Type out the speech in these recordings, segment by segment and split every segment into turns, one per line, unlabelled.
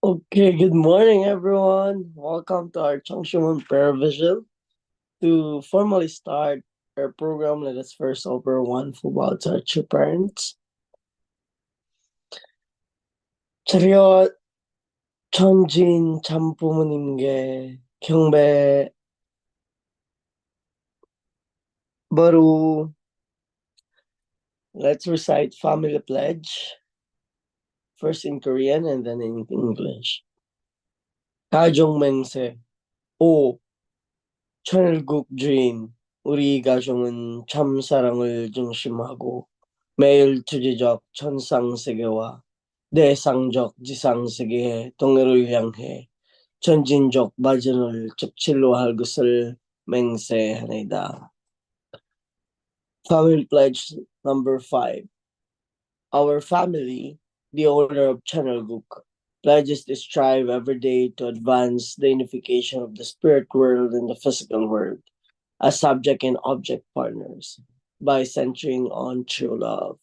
Okay, good morning, everyone. Welcome to our Shim Prayer Vigil. To formally start our program, let us first offer one full bow to our two parents. 차려 천진 참부모님께 경배 바로. Let's recite family pledge, first in Korean and then in English. 가족 맹세. 오, 천일국 주인, 우리 가족은 참 사랑을 중심하고 매일 주지적 천상세계와 내상적 지상세계의 동해를 향해 전진적 발전을 첩칠로 할 것을 맹세하나이다. Family Pledge number 5. Our family, the owner of Chanelguk, pledges to strive every day to advance the unification of the spirit world and the physical world as subject and object partners by centering on true love.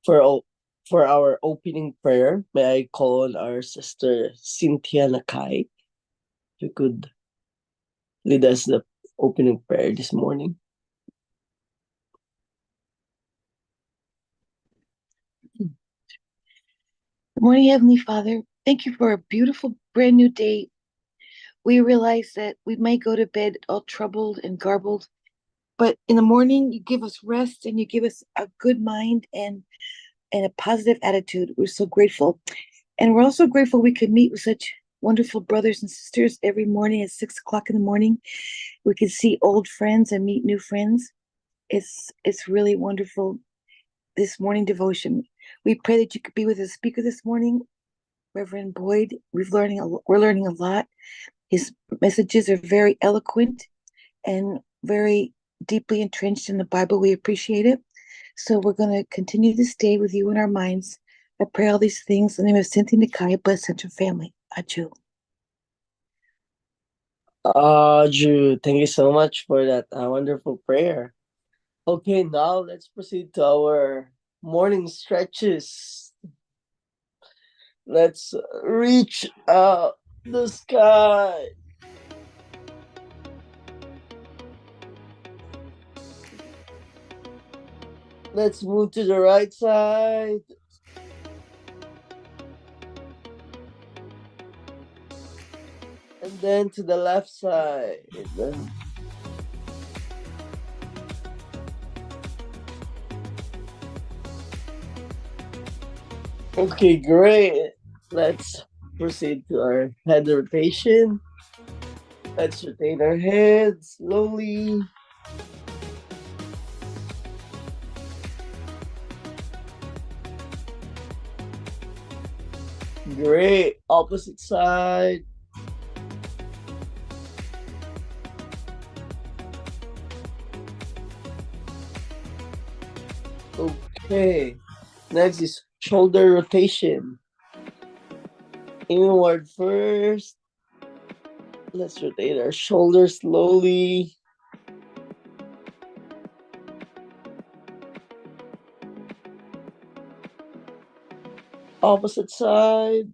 For our opening prayer, may I call on our sister Cynthia Nakai, who could lead us the opening prayer this morning.
Good morning, Heavenly Father. Thank you for a beautiful, brand new day. We realize that we might go to bed all troubled and garbled, but in the morning you give us rest and you give us a good mind and a positive attitude. We're so grateful. And we're also grateful we can meet with such wonderful brothers and sisters every morning at 6 o'clock in the morning. We can see old friends and meet new friends. It's really wonderful, this morning devotion. We pray that you could be with the speaker this morning, Reverend Boyd. We're learning a lot. His messages are very eloquent and very deeply entrenched in the Bible. We appreciate it. So we're going to continue this day with you in our minds. I pray all these things in the name of Cynthia Nikaya, bless Central family. Aju.
Aju, thank you so much for that wonderful prayer. Okay, now let's proceed to our morning stretches. Let's reach out the sky. Let's move to the right side. And then to the left side. Okay, great. Let's proceed to our head rotation. Let's rotate our heads slowly. Great. Opposite side. Okay. Next is shoulder rotation. Inward first. Let's rotate our shoulders slowly. Opposite side.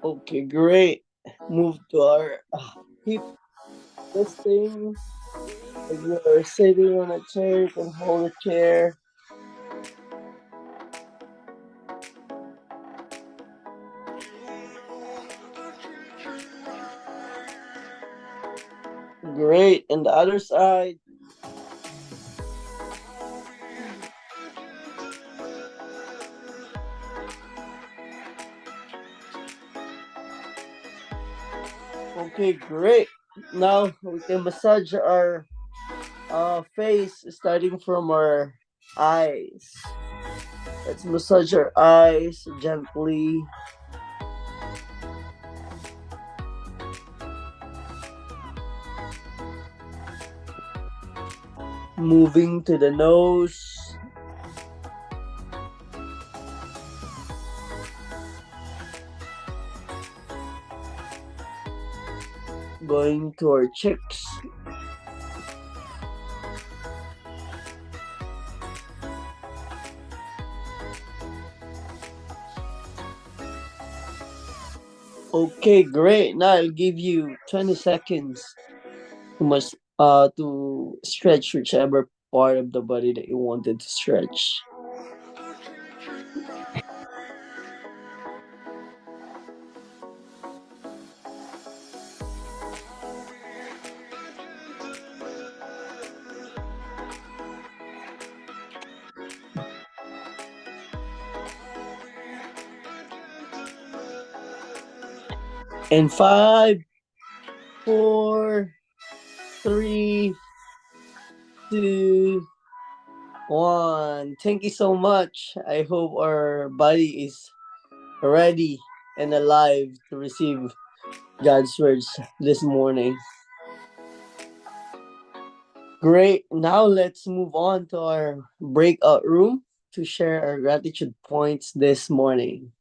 Okay, great. Move to our hip twisting. If you are sitting on a chair, you can hold a chair. Great. And the other side. Okay, great. Now we can massage our face starting from our eyes. Let's massage our eyes gently. Moving to the nose. going to our chicks. Okay, great. Now I'll give you 20 seconds to stretch whichever part of the body that you wanted to stretch. In five, four, three, two, one. Thank you so much. I hope our body is ready and alive to receive God's words this morning. Great. Now let's move on to our breakout room to share our gratitude points this morning.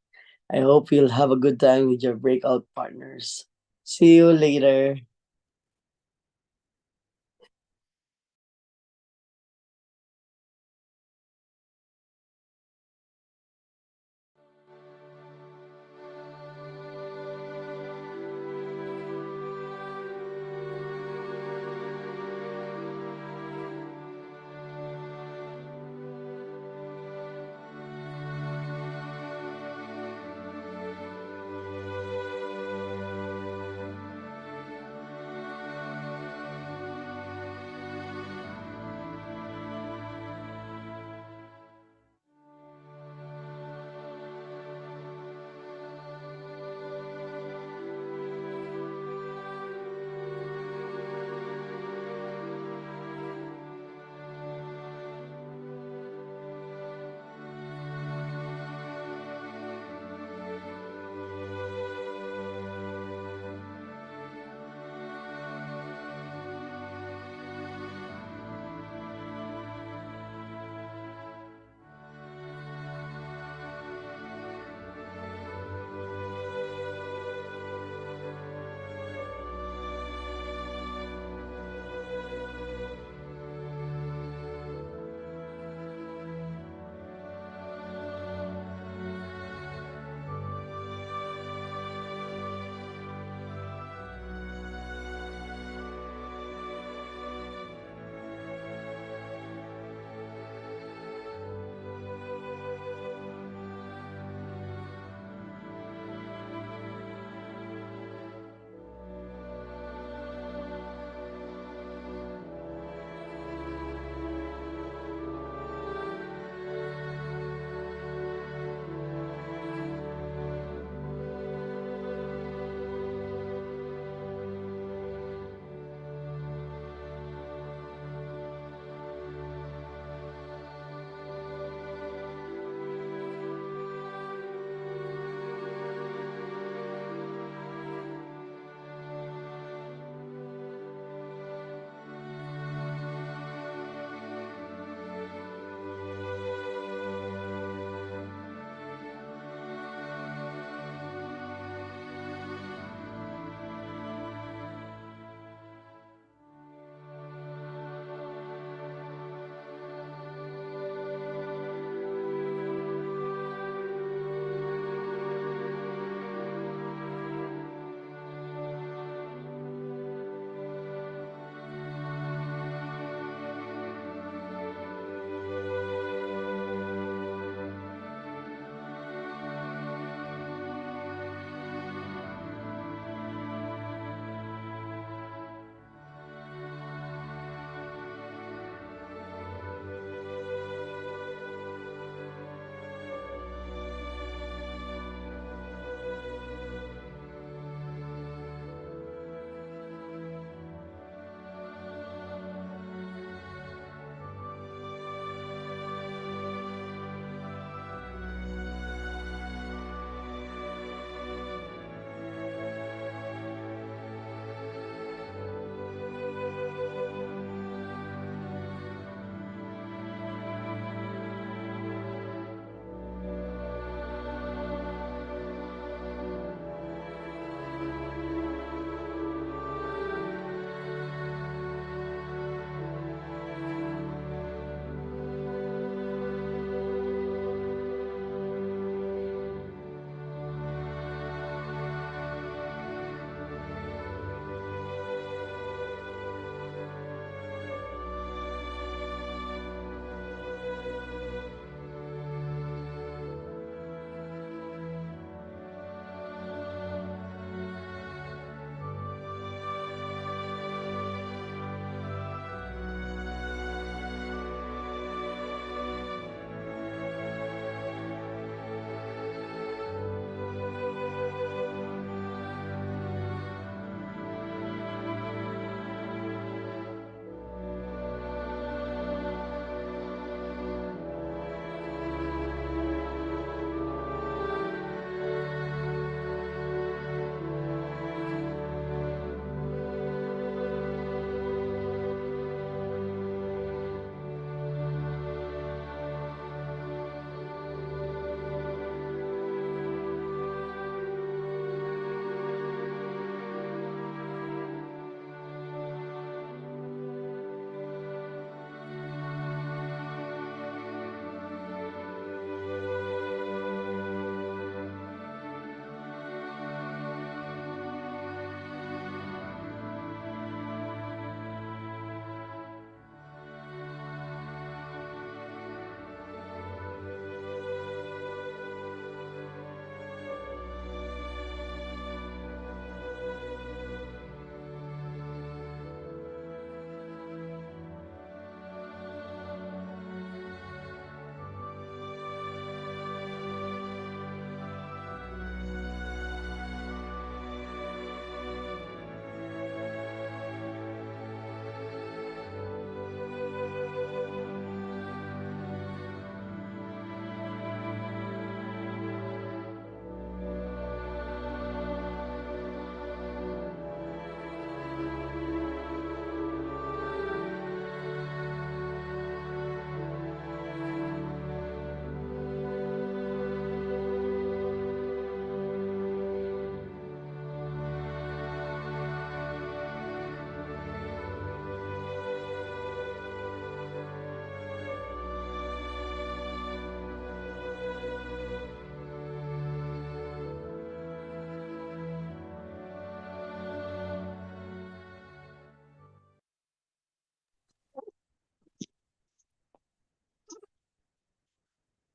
I hope you'll have a good time with your breakout partners. See you later.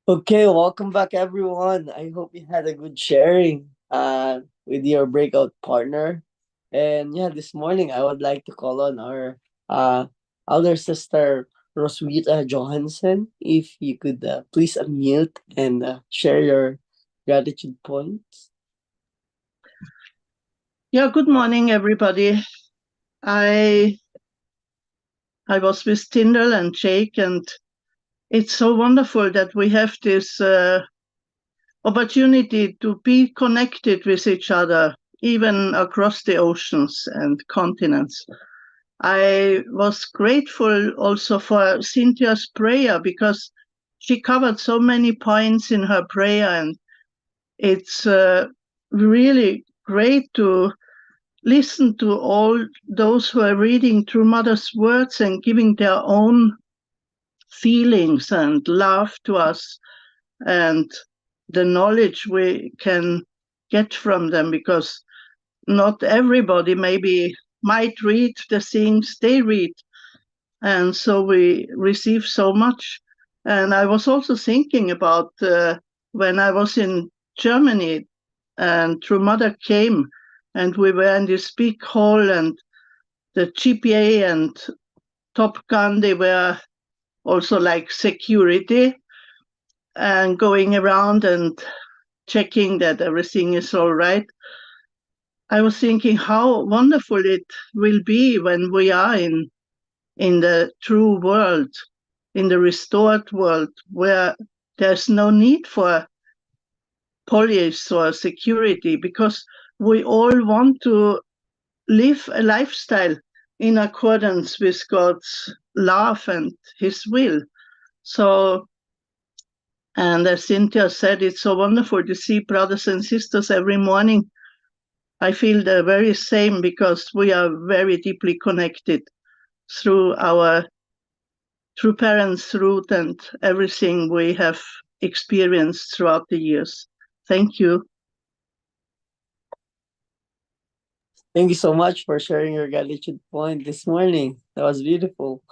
Okay, welcome back everyone. I hope you had a good sharing with your breakout partner. And yeah, this morning I would like to call on our uh elder sister Roswitha Johansson. If you could please unmute and share your gratitude points.
Yeah, good morning, everybody. I I was with Tyndall and Jake, and it's so wonderful that we have this opportunity to be connected with each other, even across the oceans and continents. I was grateful also for Cynthia's prayer because she covered so many points in her prayer, and it's really great to listen to all those who are reading through Mother's words and giving their own feelings and love to us and the knowledge we can get from them, because not everybody maybe might read the things they read, and so we receive so much. And I was also thinking about when I was in Germany and True Mother came, and we were in this big hall, and the GPA and Top Gun, they were also like security and going around and checking that everything is all right. I was thinking how wonderful it will be when we are in the true world, in the restored world, where there's no need for police or security, because we all want to live a lifestyle in accordance with God's love and His will. So, and as Cynthia said, it's so wonderful to see brothers and sisters every morning. I feel the very same because we are very deeply connected through our true parents' root and everything we have experienced throughout the years. Thank you.
Thank you so much for sharing your gratitude point this morning. That was beautiful.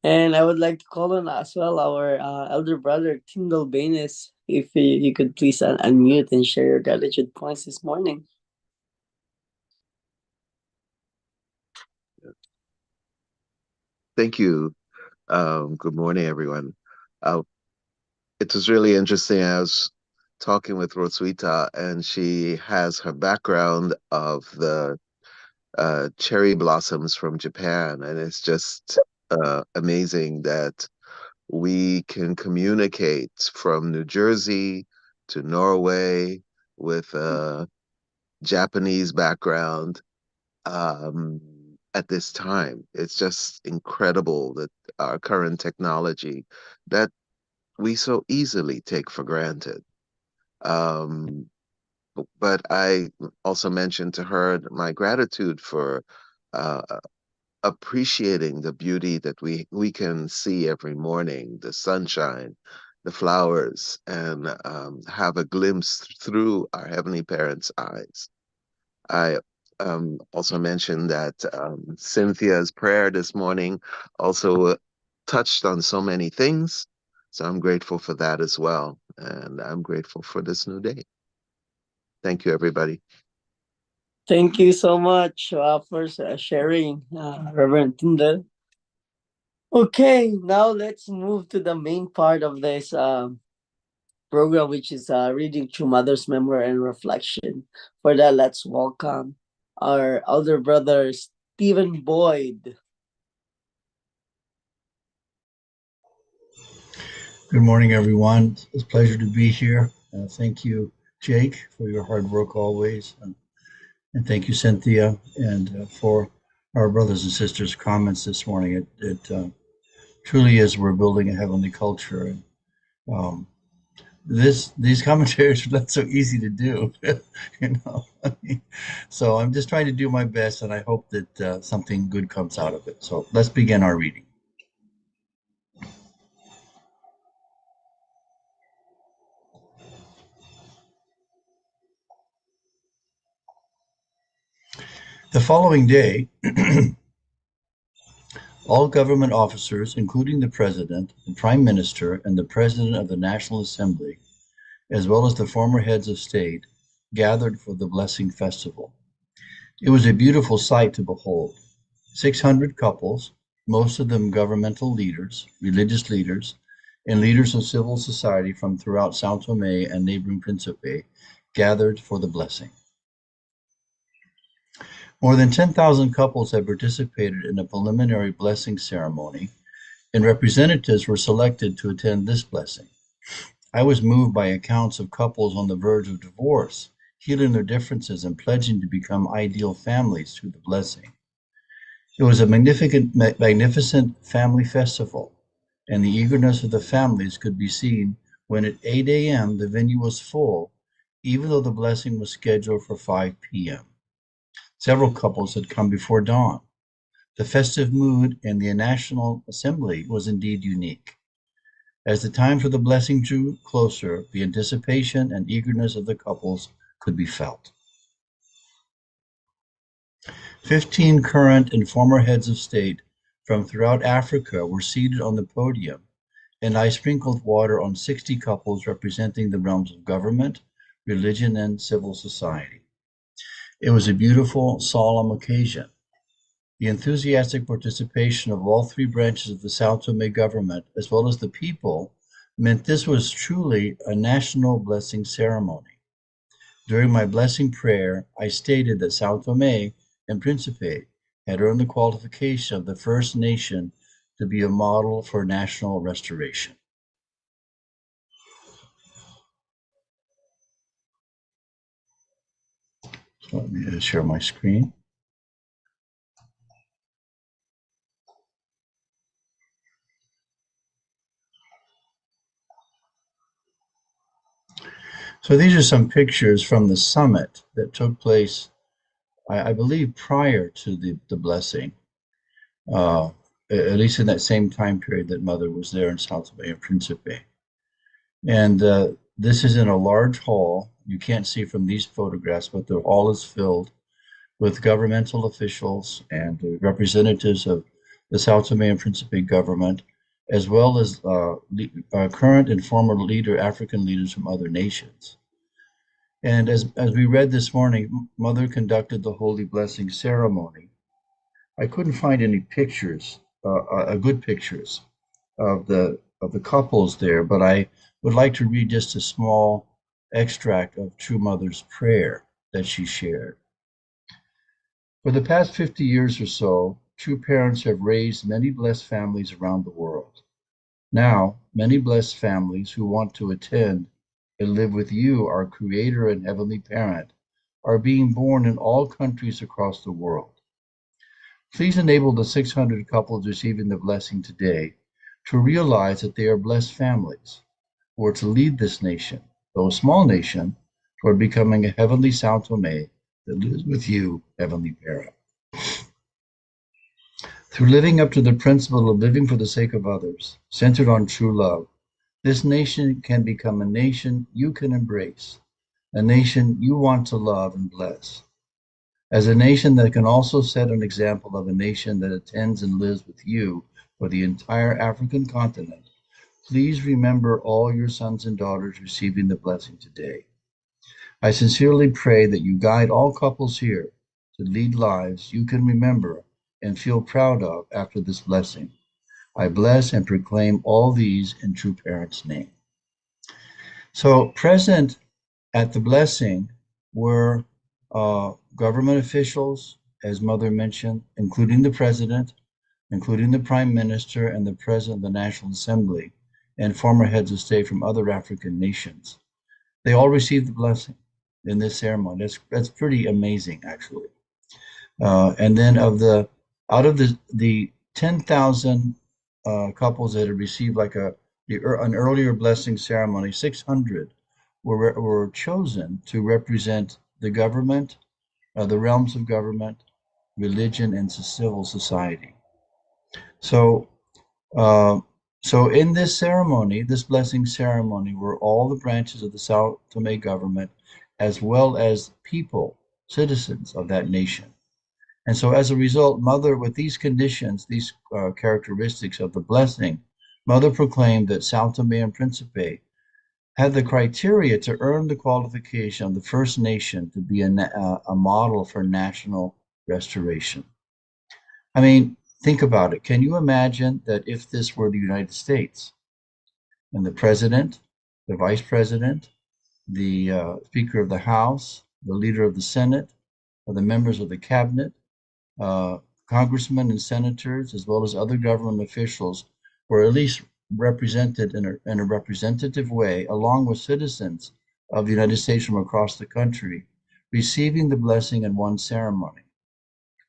And I would like to call on as well our elder brother, Tyndall Baines. If you could please unmute and share your gratitude points this morning.
Thank you. Good morning, everyone. Uh, it was really interesting. I was talking with Roswitha, and she has her background of the cherry blossoms from Japan, and it's just amazing that we can communicate from New Jersey to Norway with a Japanese background um, at this time. It's just incredible that our current technology that we so easily take for granted. Um, but I also mentioned to her my gratitude for uh, appreciating the beauty that we can see every morning, the sunshine, the flowers, and have a glimpse through our Heavenly Parents' eyes. I also mentioned that Cynthia's prayer this morning also touched on so many things. So I'm grateful for that as well. And I'm grateful for this new day. Thank you, everybody.
Thank you so much for sharing, Reverend Tyndall. Okay, now let's move to the main part of this program, which is reading through Mother's Memory and Reflection. For that, let's welcome our elder brother, Stephen Boyd.
Good morning, everyone. It's a pleasure to be here. Thank you, Jake, for your hard work always. And thank you, Cynthia, and for our brothers and sisters' comments this morning. It truly is, we're building a heavenly culture. And um, these commentaries are not so easy to do, you know. So I'm just trying to do my best, and I hope that something good comes out of it. So let's begin our reading. The following day, All government officers, including the President, the Prime Minister, and the President of the National Assembly, as well as the former heads of state, gathered for the blessing festival. It was a beautiful sight to behold. 600 couples, most of them governmental leaders, religious leaders, and leaders of civil society from throughout São Tomé and neighboring Principe, gathered for the blessing. More than 10,000 couples had participated in a preliminary blessing ceremony, and representatives were selected to attend this blessing. I was moved by accounts of couples on the verge of divorce, healing their differences and pledging to become ideal families through the blessing. It was a magnificent family festival, and the eagerness of the families could be seen when at 8 a.m. the venue was full, even though the blessing was scheduled for 5 p.m. Several couples had come before dawn. The festive mood in the National Assembly was indeed unique. As the time for the blessing drew closer, the anticipation and eagerness of the couples could be felt. 15 current and former heads of state from throughout Africa were seated on the podium, and I sprinkled water on 60 couples representing the realms of government, religion, and civil society. It was a beautiful, solemn occasion. The enthusiastic participation of all three branches of the São Tomé government, as well as the people, meant this was truly a national blessing ceremony. During my blessing prayer, I stated that São Tomé and Príncipe had earned the qualification of the first nation to be a model for national restoration. So let me share my screen. So these are some pictures from the summit that took place, I believe, prior to the blessing, at least in that same time period that Mother was there in São Tomé and Príncipe. And this is in a large hall. You can't see from these photographs, but the hall is filled with governmental officials and representatives of the São Tomé and Príncipe government, as well as current and former African leaders from other nations. And as we read this morning, Mother conducted the Holy Blessing ceremony. I couldn't find any pictures, good pictures of the couples there, but I would like to read just a small extract of True Mother's prayer that she shared. For the past 50 years or so, true parents have raised many blessed families around the world. Now, many blessed families who want to attend and live with you, our Creator and Heavenly Parent, are being born in all countries across the world. Please enable the 600 couples receiving the blessing today to realize that they are blessed families who are to lead this nation, though a small nation, toward becoming a heavenly São Tomé that lives with you, Heavenly Parent. Through living up to the principle of living for the sake of others, centered on true love, this nation can become a nation you can embrace, a nation you want to love and bless. As a nation that can also set an example of a nation that attends and lives with you for the entire African continent, please remember all your sons and daughters receiving the blessing today. I sincerely pray that you guide all couples here to lead lives you can remember and feel proud of after this blessing. I bless and proclaim all these in True Parent's name. So present at the blessing were government officials, as Mother mentioned, including the President, including the Prime Minister and the President of the National Assembly, and former heads of state from other African nations. They all received the blessing in this ceremony. That's pretty amazing, actually. And then out of the 10,000 couples that had received an earlier blessing ceremony, 600 were chosen to represent the government, the realms of government, religion, and civil society. So in this ceremony, this blessing ceremony, were all the branches of the São Tomé government, as well as people, citizens of that nation. And so as a result, Mother, with these conditions, these characteristics of the blessing, Mother proclaimed that Sao Tome and Principe had the criteria to earn the qualification of the First Nation to be a model for national restoration. I mean, think about it. Can you imagine that if this were the United States and the president, the vice president, the Speaker of the House, the leader of the Senate, or the members of the cabinet, uh, congressmen and senators, as well as other government officials, were at least represented in a representative way, along with citizens of the United States from across the country, receiving the blessing in one ceremony?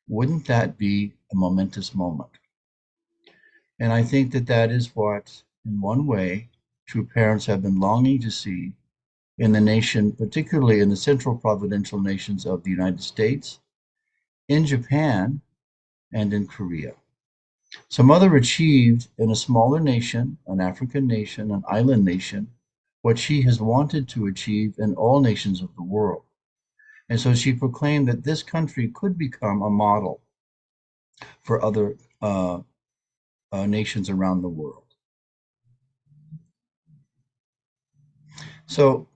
Wouldn't that be a momentous moment? And I think that that is what, in one way, true parents have been longing to see in the nation, particularly in the central providential nations of the United States, in Japan, and in Korea. So Mother achieved in a smaller nation, an African nation, an island nation, what she has wanted to achieve in all nations of the world. And so she proclaimed that this country could become a model for other nations around the world. So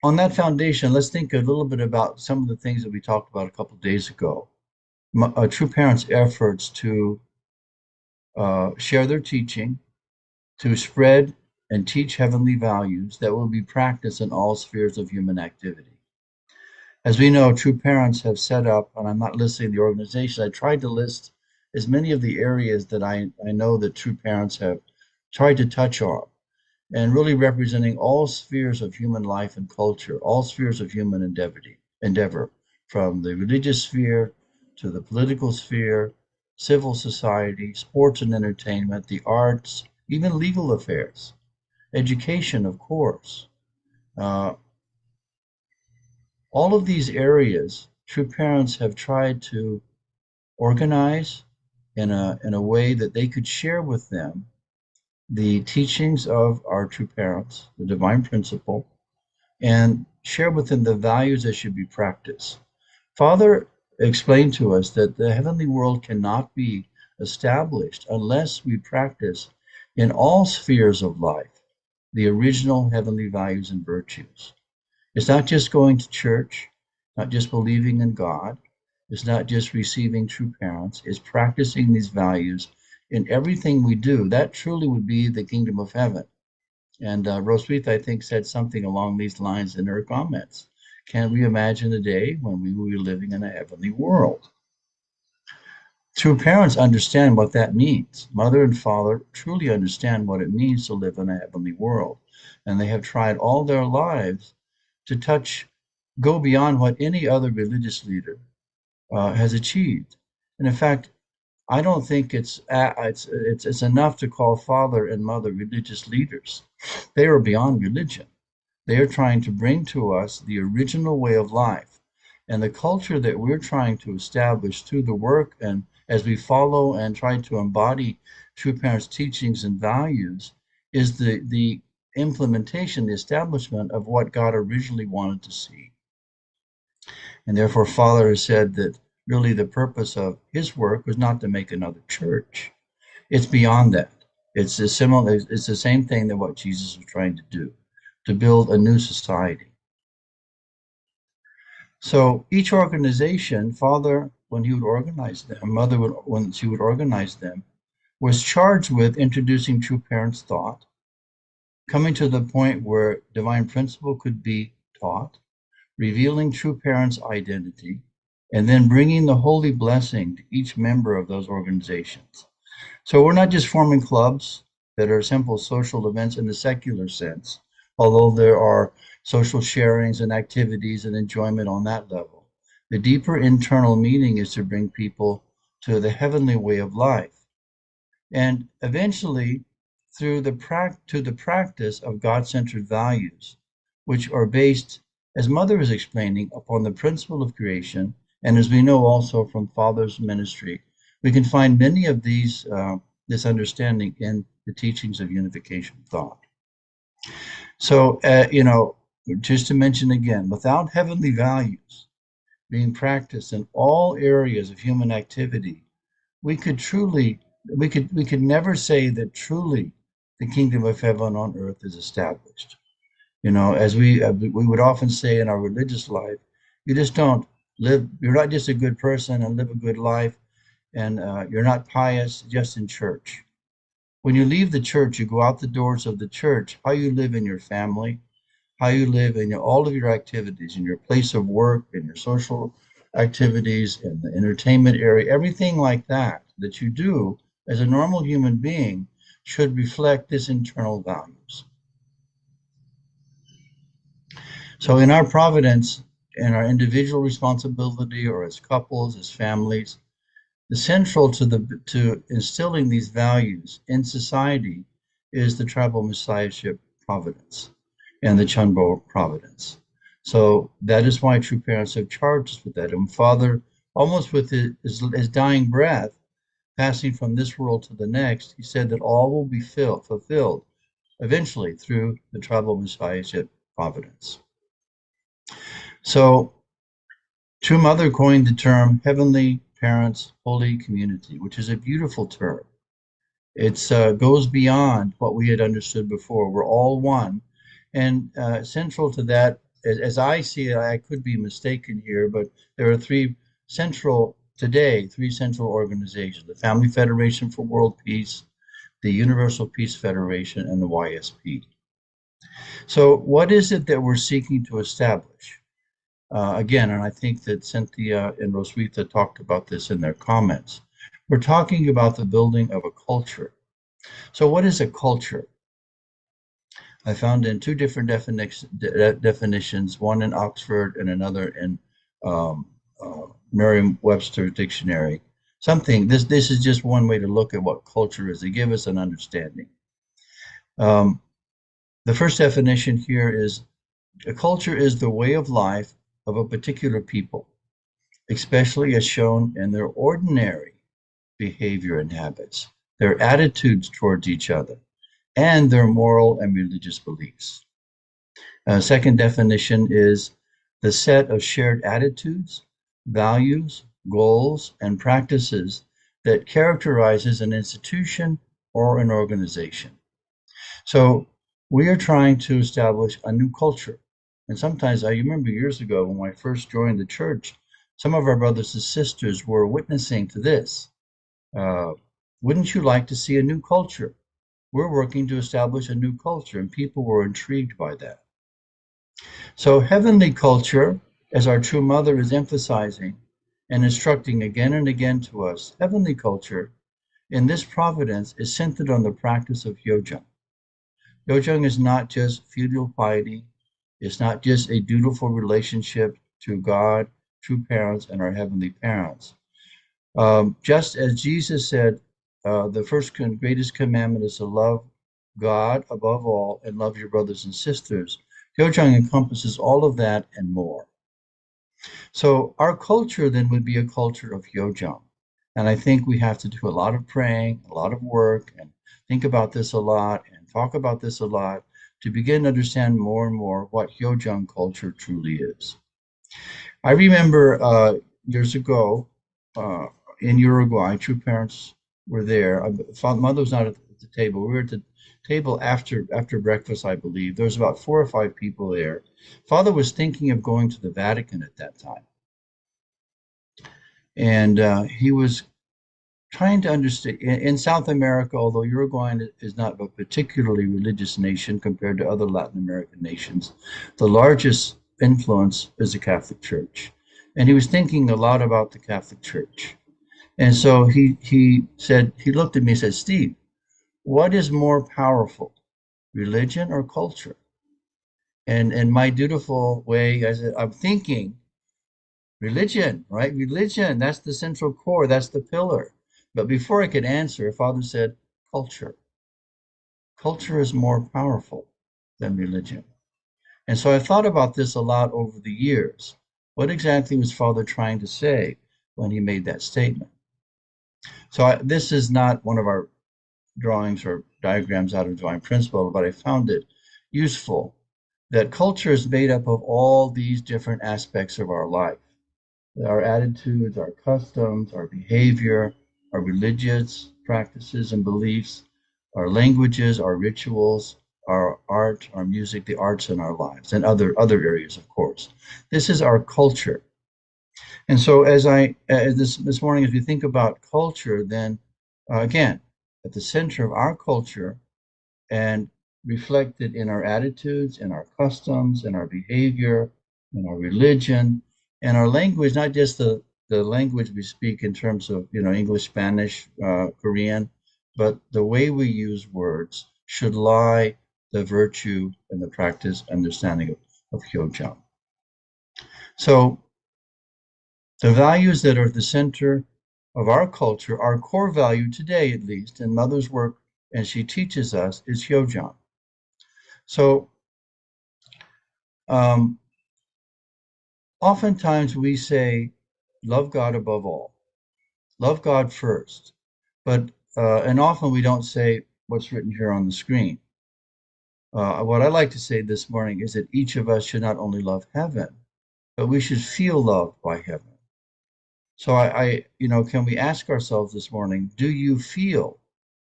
on that foundation, let's think a little bit about some of the things that we talked about a couple of days ago. True Parents' efforts to share their teaching, to spread and teach heavenly values that will be practiced in all spheres of human activity. As we know, True Parents have set up, and I'm not listing the organization, I tried to list as many of the areas that I know that True Parents have tried to touch on, and really representing all spheres of human life and culture, all spheres of human endeavor, from the religious sphere to the political sphere, civil society, sports and entertainment, the arts, even legal affairs, education, of course. Uh, all of these areas, True Parents have tried to organize in a way that they could share with them the teachings of our true parents, the divine principle, and share with them the values that should be practiced. Father explained to us that the heavenly world cannot be established unless we practice in all spheres of life the original heavenly values and virtues. It's not just going to church, not just believing in God, it's not just receiving true parents, it's practicing these values in everything we do. That truly would be the kingdom of heaven. And Roswitha, I think, said something along these lines in her comments. Can we imagine a day when we will be living in a heavenly world? True parents understand what that means. Mother and father truly understand what it means to live in a heavenly world. And they have tried all their lives to go beyond what any other religious leader has achieved. And in fact, I don't think it's enough to call father and mother religious leaders. They are beyond religion. They are trying to bring to us the original way of life and the culture that we're trying to establish through the work and as we follow and try to embody True Parents' teachings and values is the implementation, the establishment of what God originally wanted to see. And therefore, Father has said that really the purpose of his work was not to make another church. It's beyond that. It's the same thing that what Jesus was trying to do, to build a new society. So each organization, Father, when he would organize them, Mother, when she would organize them, was charged with introducing True Parents' thought, coming to the point where divine principle could be taught, revealing True Parents' identity, and then bringing the holy blessing to each member of those organizations. So we're not just forming clubs that are simple social events in the secular sense, although there are social sharings and activities and enjoyment on that level. The deeper internal meaning is to bring people to the heavenly way of life. And eventually, through the practice of God-centered values, which are based, as Mother is explaining, upon the principle of creation, and as we know also from Father's ministry, we can find many of this understanding in the teachings of unification thought. So, just to mention again, without heavenly values, being practiced in all areas of human activity, we could truly, we could never say that truly the kingdom of heaven on earth is established. You know, as we would often say in our religious life, you just don't live. You're not just a good person and live a good life, and you're not pious just in church. When you leave the church, you go out the doors of the church. How you live in your family, how you live in all of your activities, in your place of work, in your social activities, in the entertainment area, everything like that that you do as a normal human being should reflect this internal values. So in our providence, in our individual responsibility, or as couples, as families, the central to instilling these values in society is the tribal messiahship providence and the Chunbo providence. So that is why true parents have charged us with that. And Father, almost with his dying breath, passing from this world to the next, he said that all will be fulfilled eventually through the tribal messiahship providence. So True Mother coined the term Heavenly Parents Holy Community, which is a beautiful term. It goes beyond what we had understood before. We're all one. And central to that, as I see it, I could be mistaken here, but there are three central organizations: the Family Federation for World Peace, the Universal Peace Federation, and the YSP. So what is it that we're seeking to establish? Again, and I think that Cynthia and Roswitha talked about this in their comments. We're talking about the building of a culture. So what is a culture? I found in two different definitions, one in Oxford and another in Merriam-Webster dictionary. This is just one way to look at what culture is, to give us an understanding. The first definition here is a culture is the way of life of a particular people, especially as shown in their ordinary behavior and habits, their attitudes towards each other, and their moral and religious beliefs. Second definition is the set of shared attitudes, values, goals, and practices that characterizes an institution or an organization. So we are trying to establish a new culture. And sometimes I remember years ago when I first joined the church, some of our brothers and sisters were witnessing to this. Wouldn't you like to see a new culture? We're working to establish a new culture, and people were intrigued by that. So heavenly culture, as our true mother is emphasizing and instructing again and again to us, heavenly culture in this providence is centered on the practice of Hyojung. Hyojung is not just filial piety. It's not just a dutiful relationship to God, true parents, and our heavenly parents. Just as Jesus said, the first and greatest commandment is to love God above all and love your brothers and sisters. Hyojung encompasses all of that and more. So our culture then would be a culture of Hyojung. And I think we have to do a lot of praying, a lot of work, and think about this a lot and talk about this a lot to begin to understand more and more what Hyojung culture truly is. I remember years ago in Uruguay, true parents were there. Mother was not at the table. We were at the table after breakfast, I believe. There was about 4 or 5 people there. Father was thinking of going to the Vatican at that time. And he was trying to understand, in South America, although Uruguay is not a particularly religious nation compared to other Latin American nations, the largest influence is the Catholic Church. And he was thinking a lot about the Catholic Church. And so he said, he looked at me and said, Steve, what is more powerful, religion or culture? And in my dutiful way, I said, I'm thinking religion, right? Religion, that's the central core, that's the pillar. But before I could answer, Father said, culture. Culture is more powerful than religion. And so I thought about this a lot over the years. What exactly was Father trying to say when he made that statement? So this is not one of our drawings or diagrams out of Divine Principle, but I found it useful that culture is made up of all these different aspects of our life. our attitudes, our customs, our behavior, our religious practices and beliefs, our languages, our rituals, our art, our music, the arts in our lives, and other areas, of course. This is our culture. And so, this morning, as we think about culture, then again, at the center of our culture and reflected in our attitudes, in our customs, in our behavior, in our religion, and our language, not just the language we speak in terms of, English, Spanish, Korean, but the way we use words should lie the virtue and the practice understanding of Hyojam. So the values that are at the center of our culture, our core value today, at least, in Mother's work, and she teaches us, is Hyojam. So oftentimes we say, love God above all, love God first, but and often we don't say what's written here on the screen. What I like to say this morning is that each of us should not only love heaven, but we should feel loved by heaven. So can we ask ourselves this morning, do you feel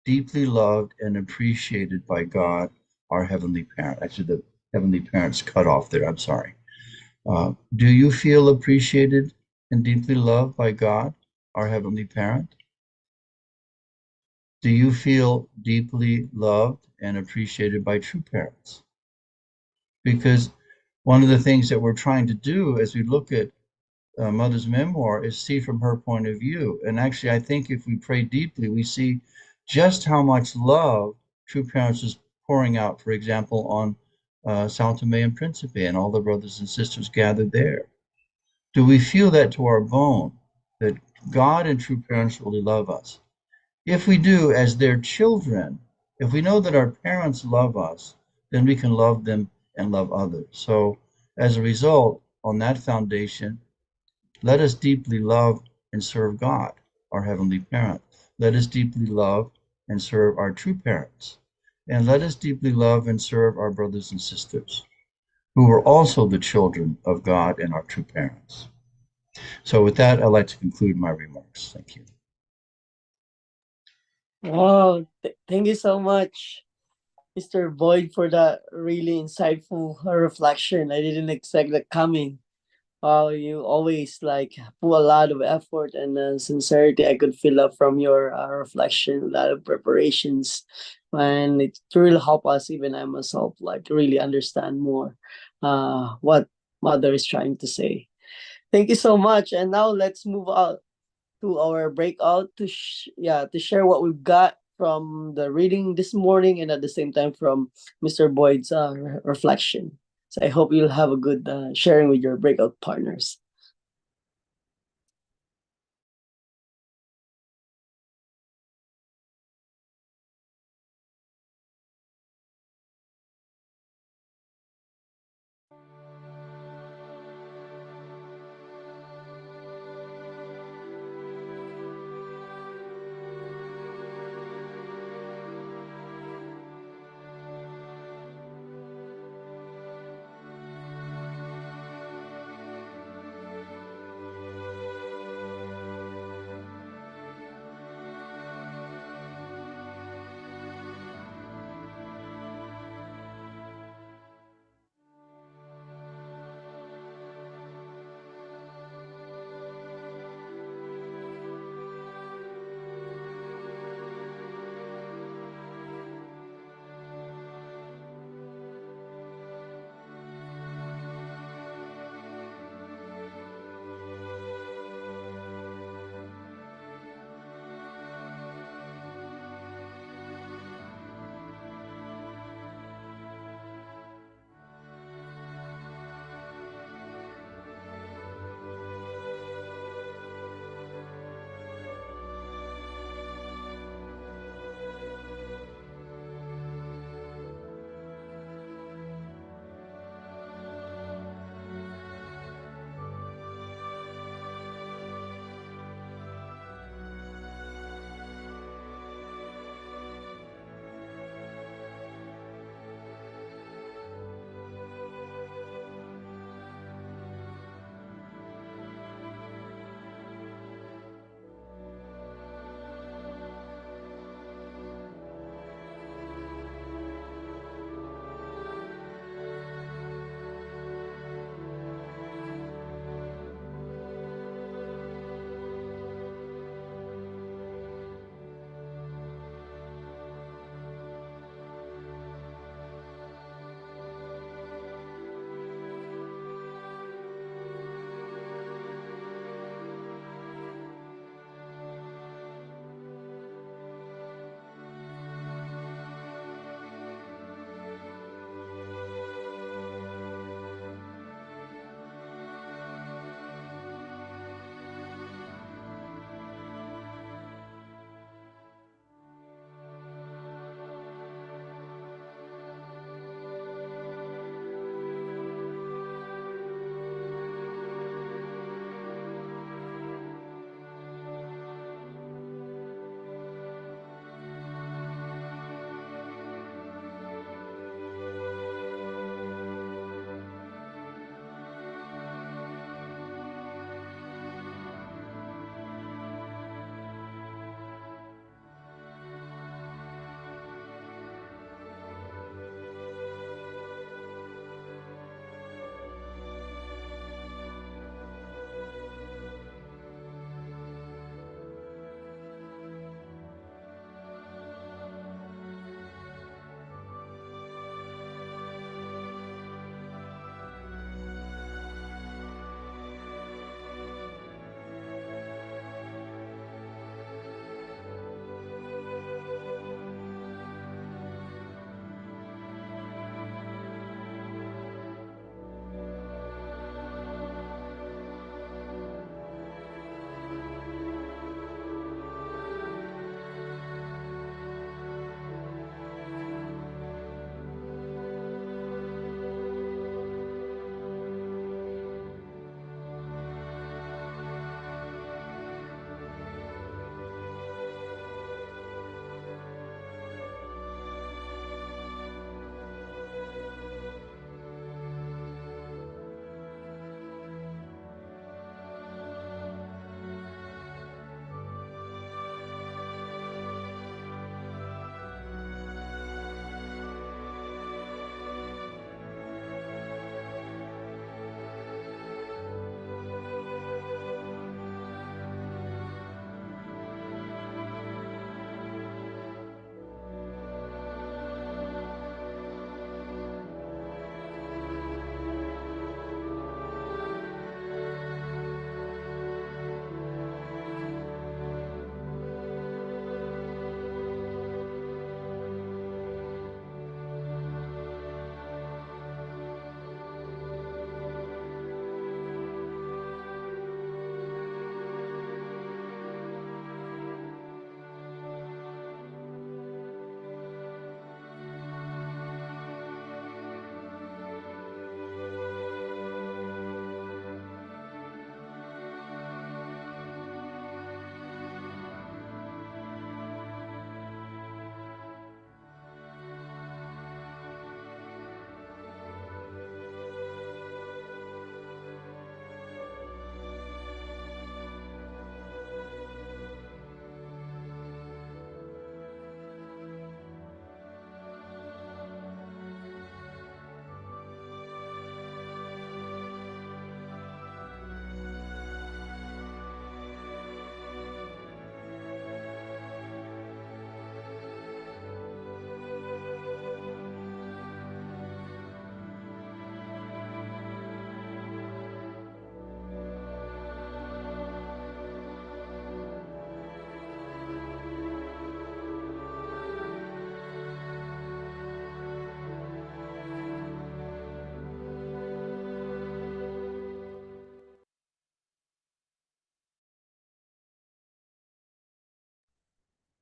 deeply loved and appreciated by God, our Heavenly Parent? Actually, the Heavenly Parent's cut off there, I'm sorry. Do you feel appreciated and deeply loved by God, our Heavenly Parent? Do you feel deeply loved and appreciated by true parents? Because one of the things that we're trying to do as we look at Mother's memoir is see from her point of view. And actually, I think if we pray deeply, we see just how much love true parents is pouring out, for example, on Sao Tome and Principe and all the brothers and sisters gathered there. Do we feel that to our bone, that God and true parents really love us? If we do, as their children, if we know that our parents love us, then we can love them and love others. So as a result, on that foundation, let us deeply love and serve God, our Heavenly Parent. Let us deeply love and serve our true parents. And let us deeply love and serve our brothers and sisters, who are also the children of God and our true parents. So with that, I'd like to conclude my remarks. Thank you.
Wow, thank you so much, Mr. Boyd, for that really insightful reflection. I didn't expect that coming. Wow, you always like put a lot of effort and sincerity. I could feel up from your reflection, a lot of preparations, and it really help us. Even I myself like really understand more what mother is trying to say. Thank you so much. And now let's move on to our breakout to share what we've got from the reading this morning and at the same time from Mr. Boyd's reflection. So I hope you'll have a good sharing with your breakout partners.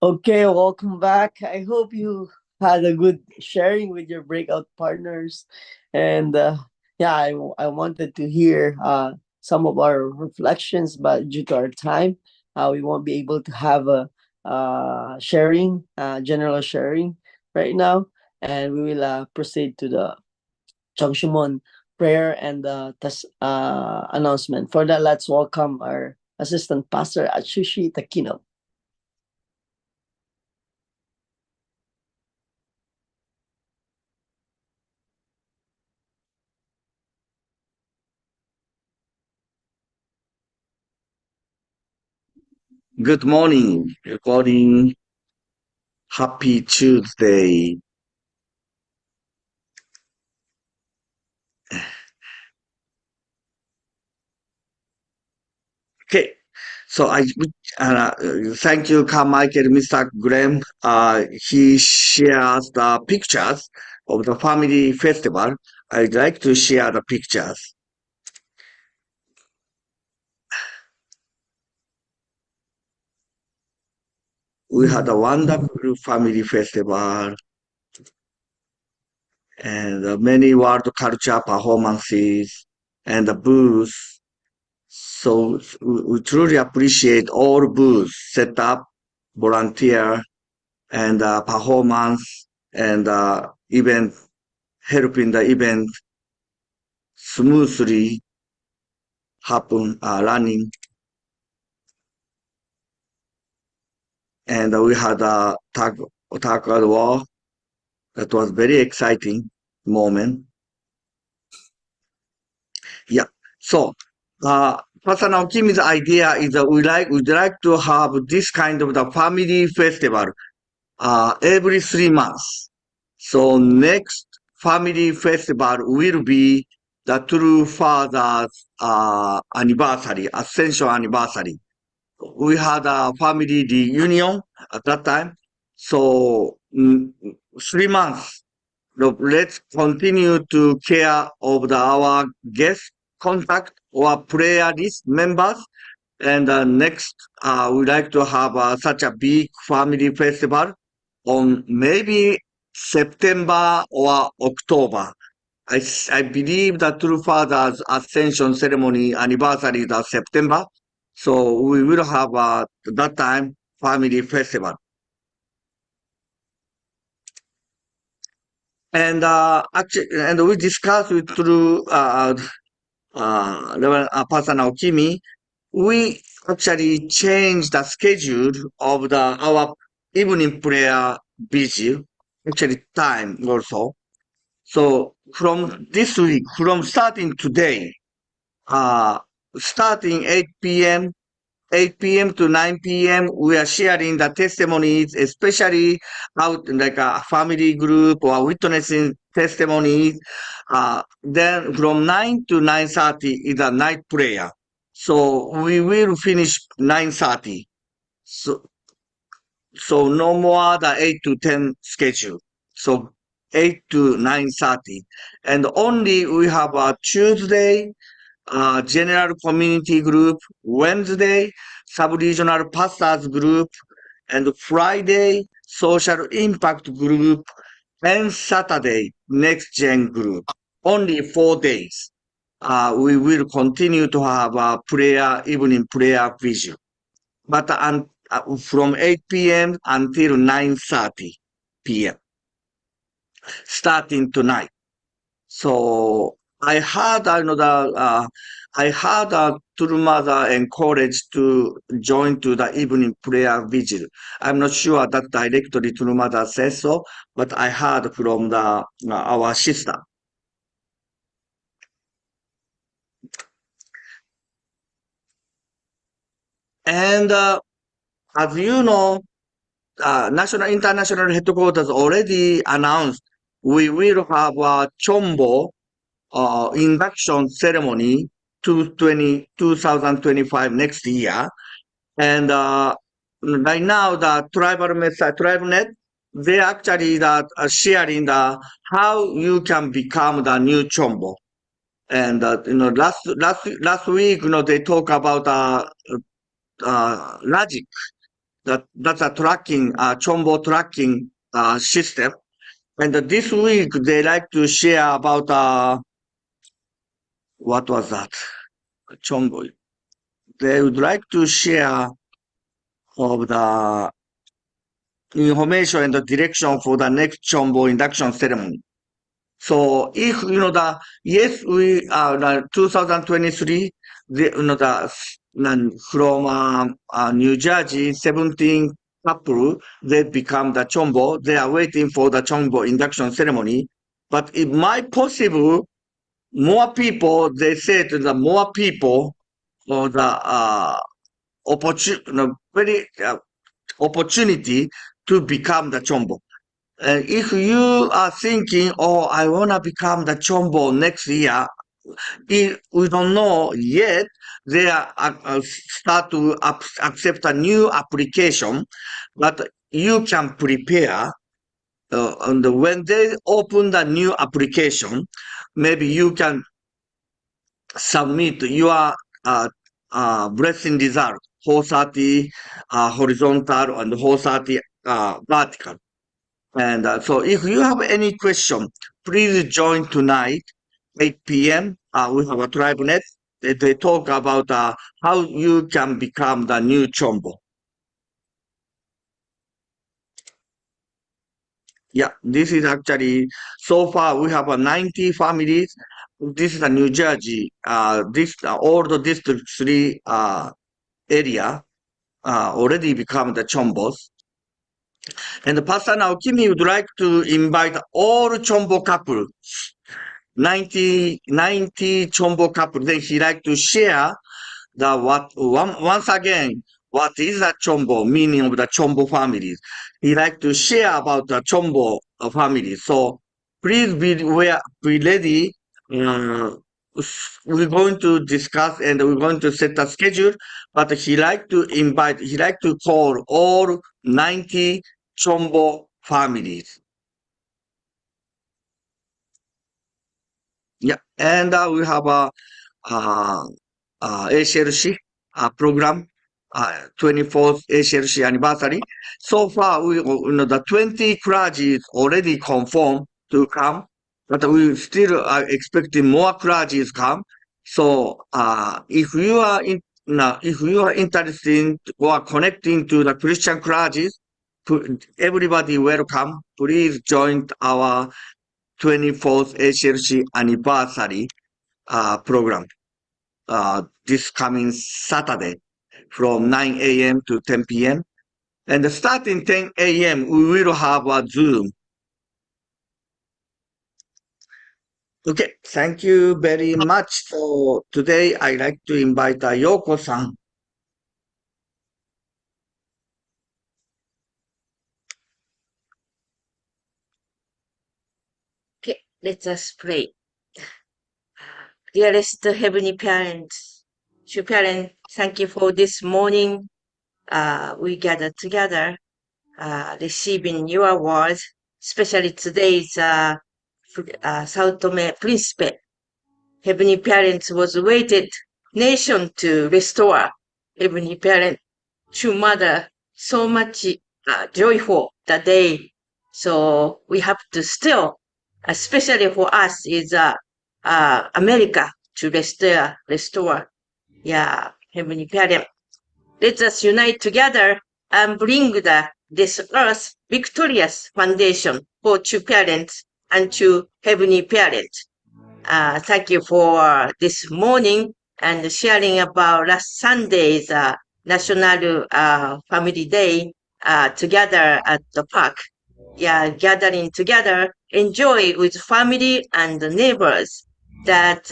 Okay, welcome back. I hope you had a good sharing with your breakout partners. And yeah, I wanted to hear some of our reflections, but due to our time, we won't be able to have a sharing, general sharing right now. And we will proceed to the Changshimon prayer and announcement. For that, let's welcome our assistant pastor at Shushi Takino.
Good morning. Recording. Happy Tuesday. Okay. So uh, thank you, Carmichael, Mr. Graham. He shares the pictures of the family festival. I'd like to share the pictures. We had a wonderful family festival and many world culture performances and the booths. So we truly appreciate all booths set up, volunteer, and performance and event, helping the event smoothly happen, running. And we had a tag war. That was very exciting moment. Yeah. So, Pastor Naokimi's idea is that we'd like to have this kind of the family festival every 3 months. So next family festival will be the True Father's anniversary, Ascension anniversary. We had a family reunion at that time. So 3 months. Let's continue to care of our guest contact or prayer list members. And next, we'd like to have such a big family festival on maybe September or October. I believe the True Father's Ascension ceremony anniversary is September. So we will have that time family festival. And actually, and we discussed with through Pastor Naokimi, we actually changed the schedule of our evening prayer vigil, actually time also. So from this week, from starting today, starting 8 p.m. to 9 p.m., we are sharing the testimonies, especially out like a family group or witnessing testimonies. Then from 9 to 9:30 is a night prayer. So we will finish 9:30. So no more the 8 to 10 schedule. So 8 to 9:30. And only we have a Tuesday, general community group, Wednesday, sub-regional pastors group, and Friday, social impact group, and Saturday, next gen group. Only 4 days. We will continue to have a prayer, evening prayer vigil. But from 8 p.m. until 9:30 p.m. starting tonight. So I had True Mother encouraged to join to the evening prayer vigil. I'm not sure that directly True Mother says so, but I heard from our sister. And as you know, national international headquarters already announced we will have a Chombo induction ceremony 2025 next year. And right now, the TribalNet, they actually sharing how you can become the new Chombo. And last week, they talk about logic. that's a tracking, chombo tracking system. And this week they like to share about what was that? Chombo. They would like to share of the information and the direction for the next chombo induction ceremony. So if we are 2023, from New Jersey, 17 couple they become the chombo. They are waiting for the chombo induction ceremony. But it might possible more people. They said the more people for the opportunity to become the chombo. If you are thinking, oh, I want to become the chombo next year, we don't know yet. They are start to accept a new application, but you can prepare. And when they open the new application, maybe you can submit your blessing result, 430 horizontal and 430 vertical. And so if you have any question, please join tonight, 8 p.m. We have a tribe net. They talk about how you can become the new chombo. Yeah, this is actually, so far we have 90 families. This is New Jersey. All the District 3 area already become the chombos. And Pastor Naokimi would like to invite all chombo couples, 90 chombo couple. Then he like to share once again, what is a chombo, meaning of the chombo families. He like to share about the chombo family. So please be ready. We're going to discuss and we're going to set a schedule, but he like to call all 90 chombo families. Yeah, and we have a ACLC program, 24th ACLC anniversary. So far, the 20 clergy already confirmed to come, but we still are expecting more clergy come. So if you are interested or connecting to the Christian clergy, everybody welcome. Please join our 24th ACLC anniversary program. This coming Saturday from 9 a.m. to 10 p.m. And starting 10 a.m., we will have a Zoom. Okay, thank you very much. So today I like to invite Yoko-san.
Okay, let us pray. Dearest Heavenly Parents, true parent, thank you for this morning. We gathered together, receiving your words, especially today's Sao Tome Principe. Heavenly Parents was waited nation to restore. Heavenly Parent, true mother, so much joyful that day. So we have to still, especially for us, is America to restore. Yeah, Heavenly Parent. Let us unite together and bring this earth victorious foundation for true parents and true Heavenly Parents. Thank you for this morning and sharing about last Sunday's National Family Day together at the park. Yeah, gathering together, enjoy with family and neighbors. That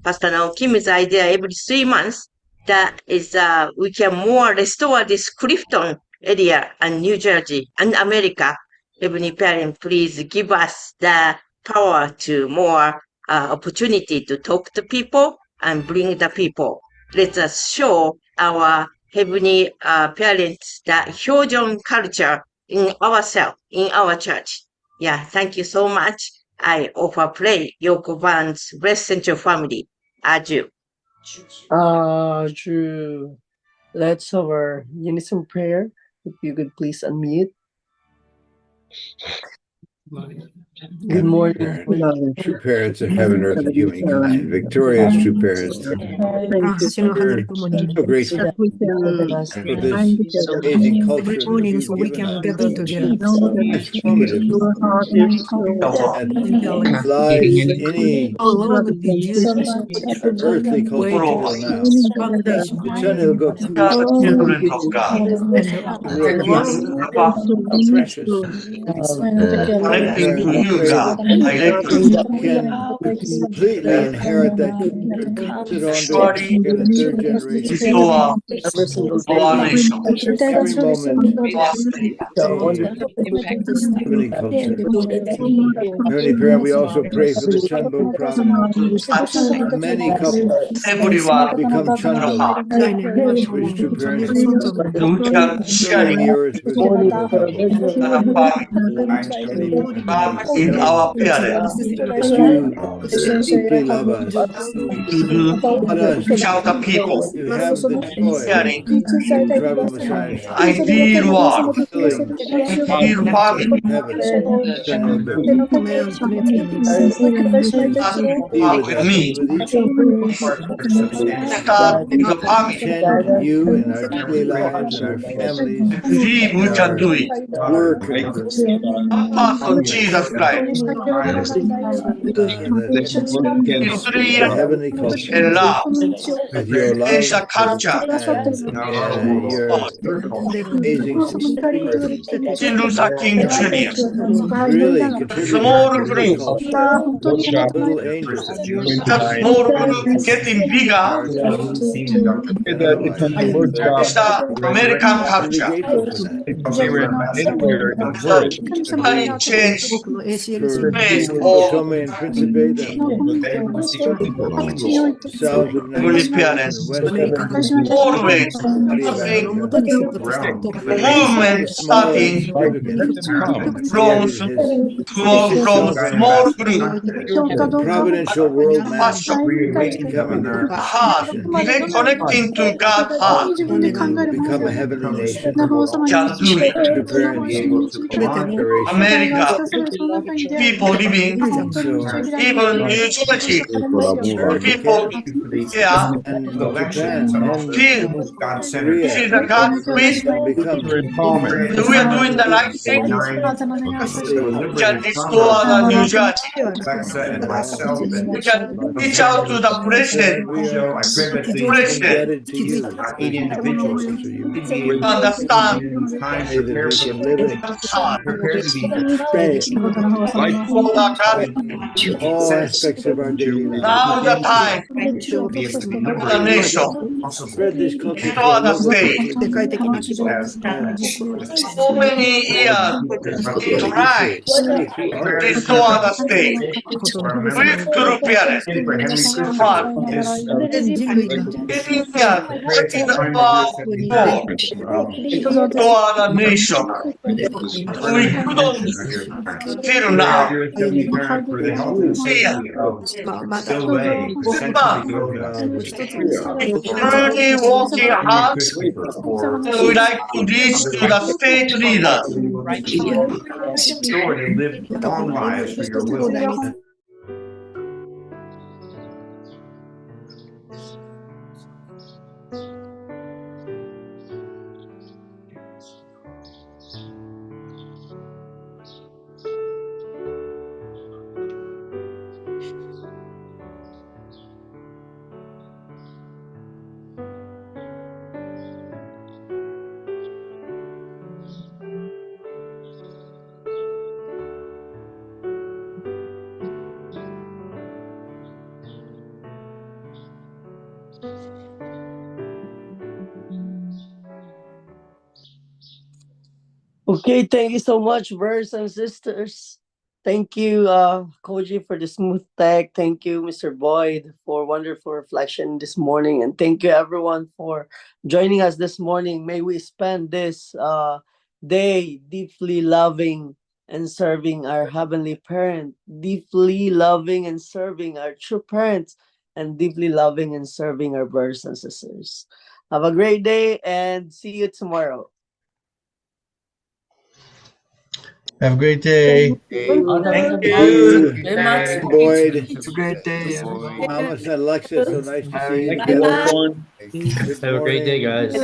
Pastor Naokimi's idea every 3 months. That is, we can more restore this Clifton area and New Jersey and America. Heavenly Parent, please give us the power to more opportunity to talk to people and bring the people. Let us show our Heavenly Parents that Hyojon culture in ourselves, in our church. Yeah, thank you so much. I offer pray Yoko Van's Bless Central Family. Adieu.
True. Let's have our unison prayer. If you could please unmute. Good morning.
True parents of heaven, earth, and humankind. Victorious true parents. We're so grateful
that we can
for this
find together.
amazing culture
every
that
morning
you've
so we
given
can
us.
gather together.
Transformative.
Your heart is so
That belies any
How long did you
earthly culture
wait
till now.
foundation
The Channel Guk
children of God,
we're
and
gifted
long
with how precious.
connecting to
We
you,
pray
God,
that
directly.
we can completely inherit that culture and pass it on to our
Surely
second and third generation.
restore
Every single day.
our nation.
Every moment heavenly culture. Heavenly Parent, we also pray for the Chunbo province.
Touch
Many couples
everyone
become
your
Chunbo,
heart.
which true parents
So we can
filling
sharing
the earth with Chunbo couples.
as a family. God is our parent.
That you deeply love us.
To do
Not us.
reach out the people,
You have the joy
sharing
through Tribal Messiah
ideal world,
fulfilling
ideal family.
heaven, Channel Guk.
Start
Be with
with
us
me.
and with each one.
Start with the family.
Extend you in our daily lives and our families
Believe
and
we can
our
do it.
work and
One person, Jesus Christ,
and that
is 3 years
the heavenly culture
and love,
with your
change
love
the culture.
and your amazing support
Martin Luther King Jr.,
really contributing
small
to this
group,
culture. Little angels
the small group getting bigger,
are just dynamite.
is the American
I'm really
culture.
grateful for that.
The totally change
For
place all
Otome and Principe, then south of
heavenly
96 and
parents.
west of
Always
Maria
having
Baccarat.
movement
His small
starting
insignificance,
from
yet
small,
puts
from
itself in our
small group.
providential world map,
Passion,
becoming a
heart,
nation
even connecting to God's heart,
to become a heavenly nation.
can do it.
True parents, inspiration.
America, people living,
And so
even New Jersey,
America
people
can,
here
and Japan and
feel
Korea
feel the God with.
can become
So we are doing the right thing.
the
We can restore the New Jersey.
oh,
We can reach out to the president.
we are
President
indebted to you, President Professor Yu.
understand
Pray that we can live it
heart
Right.
for the God.
in all aspects of our daily lives.
Now the time for the nation.
Spread this culture to
Restore
all
the
over the
state.
country and
So many years we try
especially through art.
restore the state with true parents. But 18 years, what is our goal? Restore the nation. We couldn't till now. Here, but truly working hard, and we like to reach to the state leaders.
Okay, thank you so much, brothers and sisters. Thank you, Koji, for the smooth tech. Thank you, Mr. Boyd, for wonderful reflection this morning. And thank you, everyone, for joining us this morning. May we spend this day deeply loving and serving our Heavenly Parent, deeply loving and serving our true parents, and deeply loving and serving our brothers and sisters. Have a great day and see you tomorrow.
Have a great day.
Thank you.
Boyd,
It's a great day, everyone.
Thomas, and Alexis, so nice to see you
Thank
together.
you.
Good
Have a great day,
morning,
guys.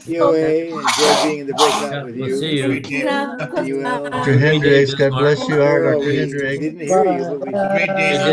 Kyoe. Enjoyed being in the breakout
Yeah,
with
we'll
you.
see you.
Great day.
Manuel.
Dr. Hendricks, God bless you,
Carol,
Dr.
we
Hendricks.
didn't hear you, but we
Great day.
saw